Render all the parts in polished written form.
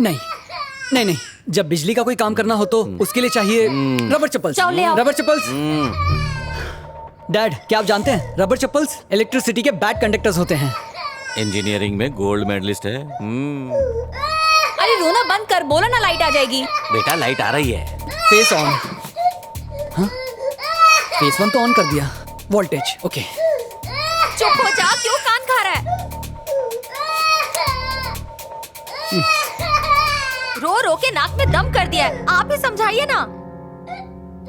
नहीं नहीं नहीं, जब बिजली का कोई काम करना हो तो उसके लिए चाहिए rubber chappals. Rubber chappals. Dad, क्या आप जानते हैं रबर चप्पल्स इलेक्ट्रिसिटी के बैड कंडक्टर्स होते हैं। इंजीनियरिंग में गोल्ड मेडलिस्ट है। अरे रोना बंद कर, बोला ना लाइट आ जाएगी। बेटा लाइट आ रही है। Face on. हाँ, फेस 1 तो ऑन कर दिया। Voltage okay. चुप हो जा, क्यों कान खा रहा है? रो रो के नाक में दम कर दिया है, आप ही समझाइए ना।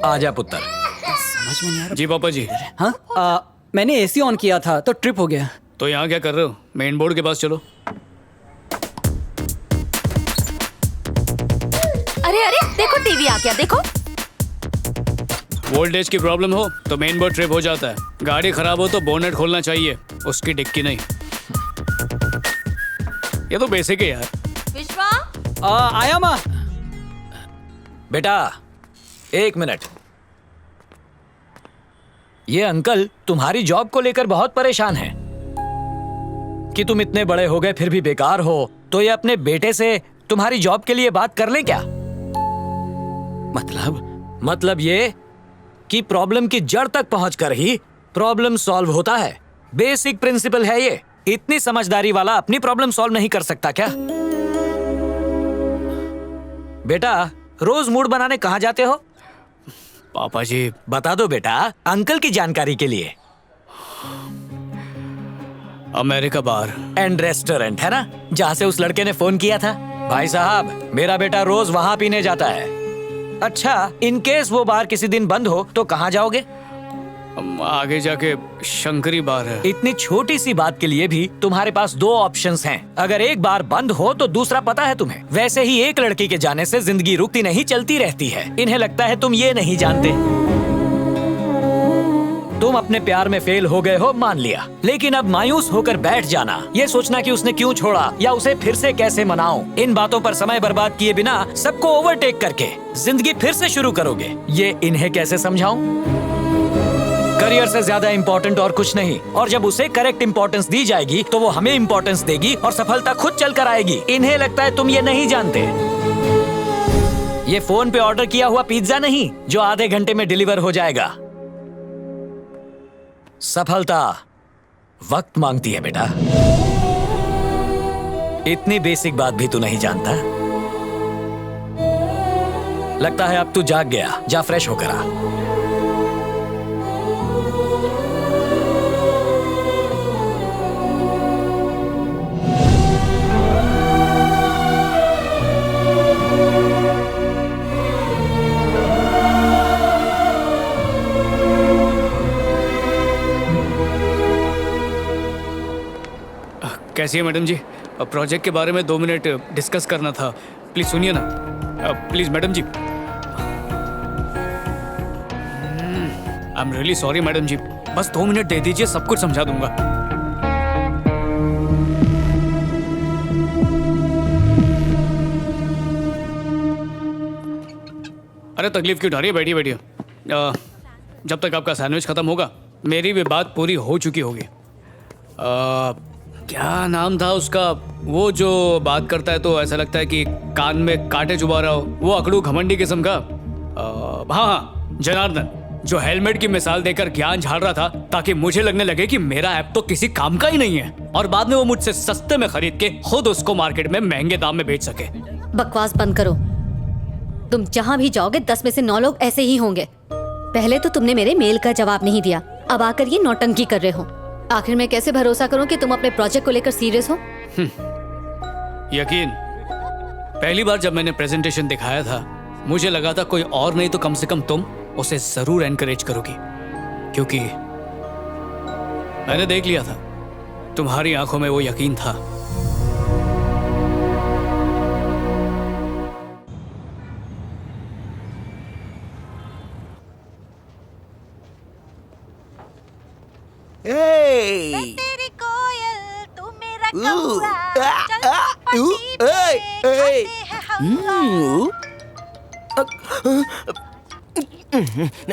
आजा पुत्र। समझ में नहीं आ रहा। जी पापा जी। हाँ, मैंने एसी ऑन किया था तो ट्रिप हो गया। तो यहाँ क्या कर रहे हो? मेन बोर्ड के पास चलो। अरे अरे देखो, टीवी आ गया, देखो। वोल्टेज की प्रॉब्लम हो तो मेन बोर्ड ट्रिप हो जाता है। गाड़ी खराब हो तो बोनेट खोलना चाहिए, उसकी डिक्की नहीं। ये तो बेसिक है यार। विश्वा, आया माँ। बेटा 1 मिनट। ये अंकल तुम्हारी जॉब को लेकर बहुत परेशान हैं कि तुम इतने बड़े हो गए फिर भी बेकार हो। तो ये अपने बेटे से तुम्हारी जॉब के लिए बात कर लें क्या? मतलब ये कि प्रॉब्लम की जड़ तक पहुंचकर ही प्रॉब्लम सॉल्व होता है। बेसिक प्रिंसिपल है ये। इतनी समझदारी वाला अपनी प्रॉब्लम सॉल्व नहीं कर सकता क्या? बेटा रोज मूड बनाने कहाँ जाते हो? पापा जी बता दो बेटा, अंकल की जानकारी के लिए। अमेरिका बार एंड रेस्टोरेंट है ना, जहाँ से उस लड़के ने फोन किया था। भाई साहब, मेरा बेटा रोज वहाँ पीने जाता है। अच्छा, इन केस वो बार किसी दिन बंद हो तो कहाँ जाओगे? आगे जाके शंकरी बार है। इतनी छोटी सी बात के लिए भी तुम्हारे पास 2 ऑप्शंस हैं। अगर एक बार बंद हो तो दूसरा पता है तुम्हें। वैसे ही एक लड़की के जाने से जिंदगी रुकती नहीं, चलती रहती है। इन्हें लगता है तुम ये नहीं जानते। तुम अपने प्यार में फेल हो गए हो, मान लिया, लेकिन अब मायूस होकर बैठ जाना, ये सोचना कि उसने क्यों छोड़ा या उसे फिर से कैसे मनाऊं, इन बातों पर समय बर्बाद किए बिना सबको ओवरटेक करके जिंदगी फिर से शुरू करोगे, ये इन्हें कैसे समझाऊं? करियर से ज्यादा इंपॉर्टेंट और कुछ नहीं। और जब उसे करेक्ट इंपॉर्टेंस दी जाएगी तो वो हमें इंपॉर्टेंस देगी और सफलता खुद चल कर आएगी। इन्हें लगता है तुम ये नहीं जानते। ये फोन पे ऑर्डर किया हुआ पिज्जा नहीं जो आधे घंटे में डिलीवर हो जाएगा। सफलता वक्त मांगती है बेटा। इतनी बेसिक बात भी तू नहीं जानता। लगता है अब तू जाग गया। जा फ्रेश होकर आ। कैसी है मैडम जी? प्रोजेक्ट के बारे में 2 मिनट डिस्कस करना था। प्लीज सुनिए ना। प्लीज मैडम जी। I am really sorry madam जी, बस 2 मिनट दे दीजिए, सब कुछ समझा दूंगा। अरे तकलीफ क्यों उठा रही है? बैठिए बैठिए। जब तक आपका सैंडविच खत्म होगा मेरी भी बात पूरी हो चुकी होगी। क्या नाम था उसका, वो जो बात करता है तो ऐसा लगता है कि कान में कांटे चुभा रहा हो, वो अकड़ू घमंडी किस्म का। हाँ, जनार्दन, जो हेलमेट की मिसाल देकर ज्ञान झाड़ रहा था ताकि मुझे लगने लगे कि मेरा ऐप तो किसी काम का ही नहीं है, और बाद में वो मुझसे सस्ते में खरीद के खुद उसको मार्केट में महंगे दाम में बेच सके। बकवास बंद करो। तुम जहाँ भी जाओगे 10 में से 9 लोग ऐसे ही होंगे। पहले तो तुमने मेरे मेल का जवाब नहीं दिया, अब आकर ये नौटंकी कर रहे हो। आखिर मैं कैसे भरोसा करूं कि तुम अपने प्रोजेक्ट को लेकर सीरियस हो? यकीन, पहली बार जब मैंने प्रेजेंटेशन दिखाया था मुझे लगा था कोई और नहीं तो कम से कम तुम उसे जरूर एनकरेज करोगी, क्योंकि मैंने देख लिया था तुम्हारी आंखों में वो यकीन था। तेरी कोयल तू मेरा कौआ, चल पट्टी पे खाते हैं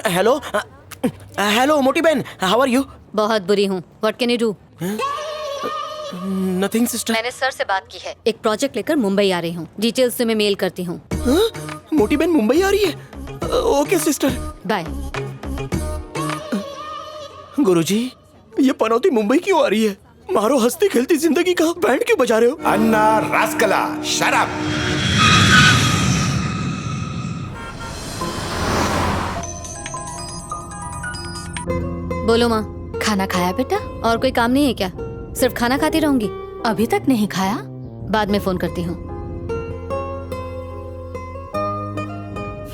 हलवा। हेलो मोटी बहन, हाउ आर यू? बहुत बुरी हूँ। What can you do? Nothing sister. मैंने सर से बात की है, एक प्रोजेक्ट लेकर मुंबई आ रही हूँ। डिटेल्स से मैं मेल करती हूँ। मोटी बहन मुंबई आ रही है? Okay sister. बाय। गुरुजी, ये पनौती मुंबई क्यों आ रही है? मारो हंसती खेलती जिंदगी का बैंड क्यों बजा रहे हो? अन्ना रास्कला, शट अप। बोलो माँ। खाना खाया बेटा? और कोई काम नहीं है क्या? सिर्फ खाना खाती रहूंगी? अभी तक नहीं खाया? बाद में फोन करती हूँ।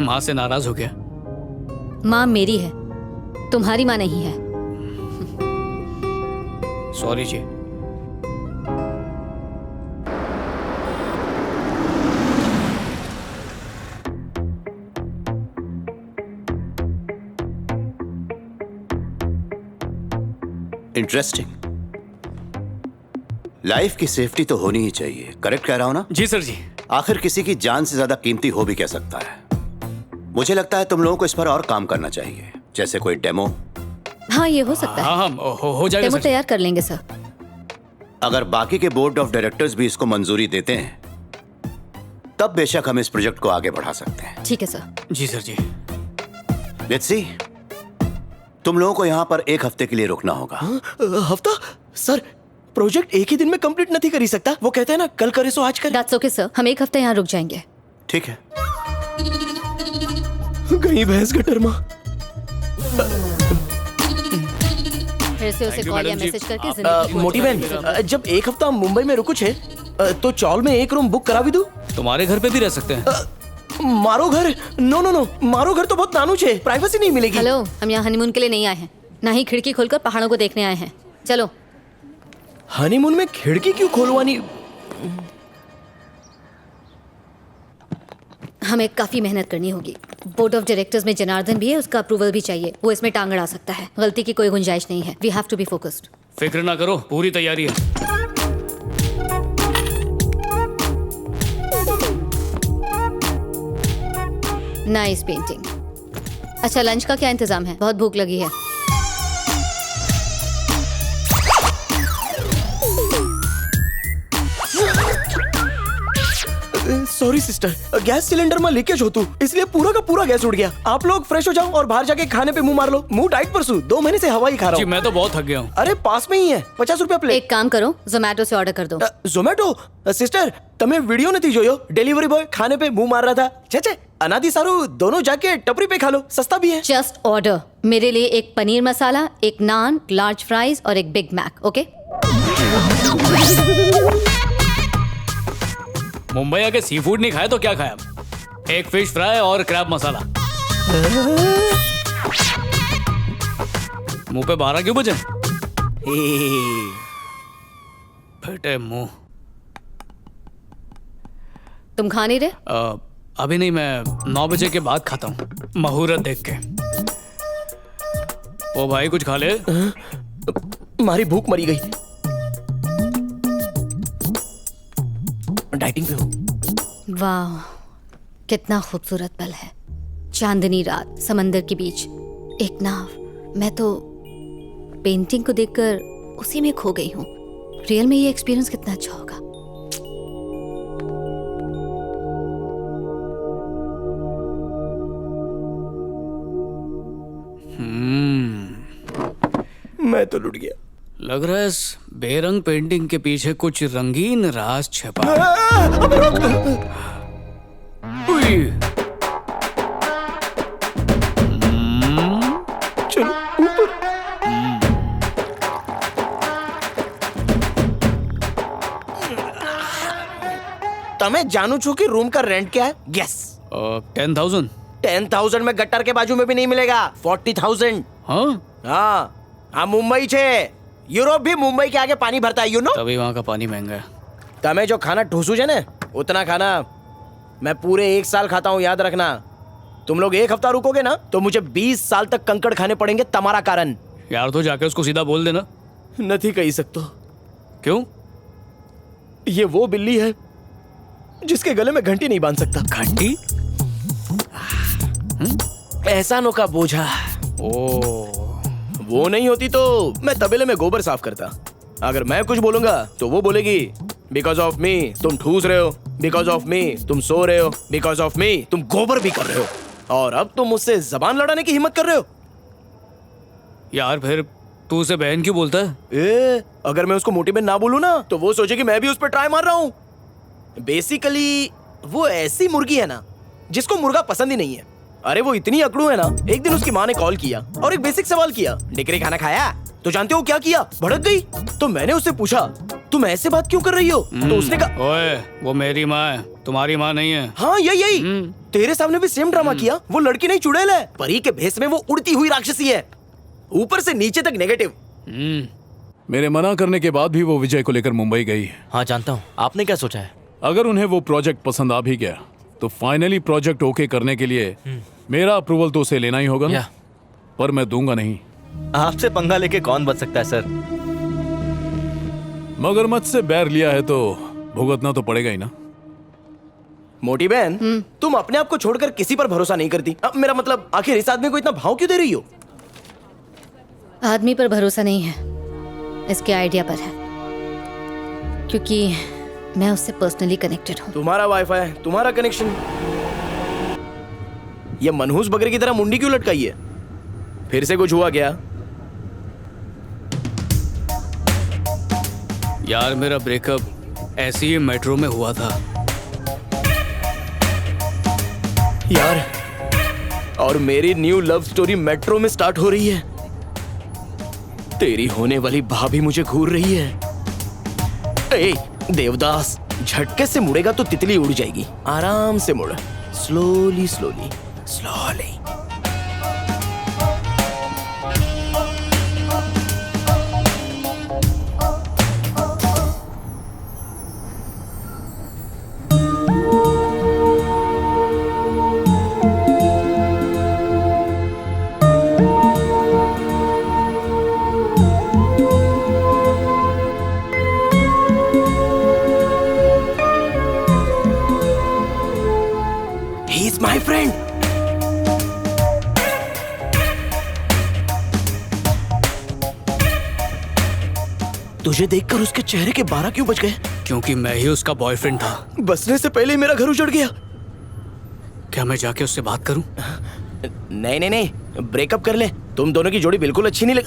माँ से नाराज हो गया? माँ मेरी है, तुम्हारी माँ नहीं है। सॉरी जी। इंटरेस्टिंग। लाइफ की सेफ्टी तो होनी ही चाहिए, करेक्ट कह रहा हूं ना? जी सर जी। आखिर किसी की जान से ज्यादा कीमती हो भी क्या सकता है? मुझे लगता है तुम लोगों को इस पर और काम करना चाहिए, जैसे कोई डेमो। हाँ ये हो सकता है। हाँ हो जाएगा डेमो सर। तैयार कर लेंगे सर। अगर बाकी के बोर्ड ऑफ डायरेक्टर्स भी इसको मंजूरी देते हैं तब बेशक हम इस प्रोजेक्ट को आगे बढ़ा सकते हैं। ठीक है सर। जी सर जी। लेट्स सी, तुम लोगों को यहाँ पर एक हफ्ते के लिए रुकना होगा। हफ्ता? सर, प्रोजेक्ट एक ही दिन में कंप्लीट नहीं करी सकता। वो कहते हैं ना, कल करे सो आज करे। दैट्स ओके सर, हम एक हफ्ते यहाँ रुक जाएंगे। ठीक है। गई भैंस गटर माँ। फिर से उसे Thank you, कॉल या मैडम जी। मैसेज करके आप- जिंदगी को मोटी बहन, जब एक हफ्ता मुंबई में रुको छे, तो चौल में एक रूम बुक करा भी दूं? तुम्हारे घर पे भी रह सकते हैं। मारो घर? नो नो नो, मारो घर तो बहुत नानू छे, प्राइवेसी नहीं मिलेगी। हेलो, हम यहाँ हनीमून के लिए नहीं आए हैं, ना ही खिड़की खोलकर पहाड़ों को देखने आए हैं। चलो। हनीमून में खिड़की क्यों खोलवानी? हमें काफी मेहनत करनी होगी। बोर्ड ऑफ डायरेक्टर्स में जनार्दन भी है, उसका अप्रूवल भी चाहिए। वो इसमें टांग अड़ा सकता है। गलती की कोई गुंजाइश नहीं है। We have to be focused. फिक्र ना करो, पूरी तैयारी है। Nice painting. अच्छा, लंच का क्या इंतजाम है? बहुत भूख लगी है। सॉरी सिस्टर, गैस सिलेंडर में लीकेज होतू, इसलिए पूरा का पूरा गैस उड़ गया। आप लोग फ्रेश हो जाओ और बाहर जाके खाने पे मुंह मार लो। मुंह डाइट परसू, 2 महीने से हवा ही खा रहा जी हूँ। मैं तो बहुत थक गया हूँ। अरे पास में ही है, 50 रुपया प्लेट। एक काम करो, जोमेटो से ऑर्डर कर दो। ઝોમેટો સિસ્ટર, તમે વિડિયો નથી જોયો? डिलीवरी बॉय खाने पे मुंह मार रहा था। छे अनादि सारू, दोनों जाके टपरी पे खा लो, सस्ता भी है। Just order. मेरे लिए एक पनीर मसाला, एक नान, लार्ज फ्राइज और एक बिग मैक। ओके? मुंबई आके सी फूड नहीं खाया तो क्या खाया? एक फिश फ्राई और क्रैब मसाला। मुंह पे 12 क्यों बजे? फटे मुंह। तुम खा नहीं रहे? अभी नहीं, मैं 9 बजे के बाद खाता हूँ, मुहूर्त देख के। ओ भाई कुछ खा ले। मारी भूख मरी गई। डाइटिंग पे हूँ। वाह, कितना खूबसूरत पल है। चांदनी रात, समंदर के बीच, एक नाव। मैं तो पेंटिंग को देखकर उसी में खो गई हूँ। रियल में ये एक्सपीरियंस कितना अच्छा होगा। मैं तो लुट गया। लग रहा है इस बेरंग पेंटिंग के पीछे कुछ रंगीन राज छिपा है। उई, चलो ऊपर। તમે જાણો છો कि रूम का रेंट क्या है? गेस। 10,000। 10,000 में गट्टर के बाजू में भी नहीं मिलेगा। 40,000। हाँ, हाँ मुंबई छे। यूरोप भी मुंबई के आगे पानी भरता है, यू नो। तभी वहाँ का पानी महंगा है। तमे जो खाना ठूसू छे ने, उतना खाना मैं पूरे 1 साल खाता हूँ, याद रखना। तुम लोग 1 हफ्ता रुकोगे ना तो मुझे 20 साल तक कंकड़ खाने पड़ेंगे तुम्हारा कारण। यार तो जाके उसको सीधा बोल देना। नहीं कही सकते। क्यों? ये वो बिल्ली है जिसके गले में घंटी नहीं बांध सकता। घंटी? एहसानों का बोझा। ओ, वो नहीं होती तो मैं तबेले में गोबर साफ करता। अगर मैं कुछ बोलूंगा तो वो बोलेगी बिकॉज ऑफ मी तुम ठूस रहे हो, बिकॉज ऑफ मी तुम सो रहे हो, बिकॉज ऑफ मी तुम गोबर भी कर रहे हो, और अब तुम मुझसे जबान लड़ाने की हिम्मत कर रहे हो। यार फिर तू उसे बहन क्यों बोलता है? अगर मैं उसको मोटी बहन ना बोलूं ना तो वो सोचे कि मैं भी उस पर ट्राई मार रहा हूँ। बेसिकली वो ऐसी मुर्गी है ना जिसको मुर्गा पसंद ही नहीं है। अरे वो इतनी अकड़ू है ना, एक दिन उसकी माँ ने कॉल किया और एक बेसिक सवाल किया, डिकरी खाना खाया? तो जानते हो क्या किया? भड़क गई। तो मैंने उससे पूछा तुम ऐसे बात क्यों कर रही हो? तो उसने कहा ओए वो मेरी माँ है, तुम्हारी माँ नहीं है। हाँ यही तेरे सामने भी सेम ड्रामा किया। वो लड़की नहीं चुड़ैल है, परी के भेस में वो उड़ती हुई राक्षसी है, ऊपर से नीचे तक नेगेटिव। मेरे मना करने के बाद भी वो विजय को लेकर मुंबई गई। हाँ जानता हूँ, आपने क्या सोचा है? अगर उन्हें वो प्रोजेक्ट पसंद आ भी गया तो फाइनली प्रोजेक्ट ओके करने के लिए मेरा अप्रूवल तो उसे लेना ही होगा ना, पर मैं दूंगा नहीं। आपसे पंगा लेके कौन बच सकता है सर? मगरमच्छ से बैर लिया है तो भुगतना तो पड़ेगा ही ना। मोटी बहन तुम अपने आप को छोड़कर किसी पर भरोसा नहीं करती। अब मेरा मतलब आखिर इस आदमी को इतना भाव क्यों दे रही हो? आदमी पर भरोसा नहीं है, इसके आइडिया पर है, क्योंकि मैं उससे पर्सनली कनेक्टेड हूँ। तुम्हारा वाईफाई, तुम्हारा कनेक्शन, ये मनहूस बकरे की तरह मुंडी क्यों लटकाई है? फिर से कुछ हुआ क्या? यार मेरा ब्रेकअप ऐसी ही मेट्रो में हुआ था यार, और मेरी न्यू लव स्टोरी मेट्रो में स्टार्ट हो रही है। तेरी होने वाली भाभी मुझे घूर रही है। ए देवदास, झटके से मुड़ेगा तो तितली उड़ जाएगी। आराम से मुड़, slowly slowly slowly. He is my friend. तुझे देखकर उसके चेहरे के 12 क्यों बज गए? क्योंकि मैं ही उसका बॉयफ्रेंड था। बसने से पहले ही मेरा घर उजड़ गया। क्या मैं जाके उससे बात करूं? नहीं नहीं नहीं, ब्रेकअप कर ले। तुम दोनों की जोड़ी बिल्कुल अच्छी नहीं लग।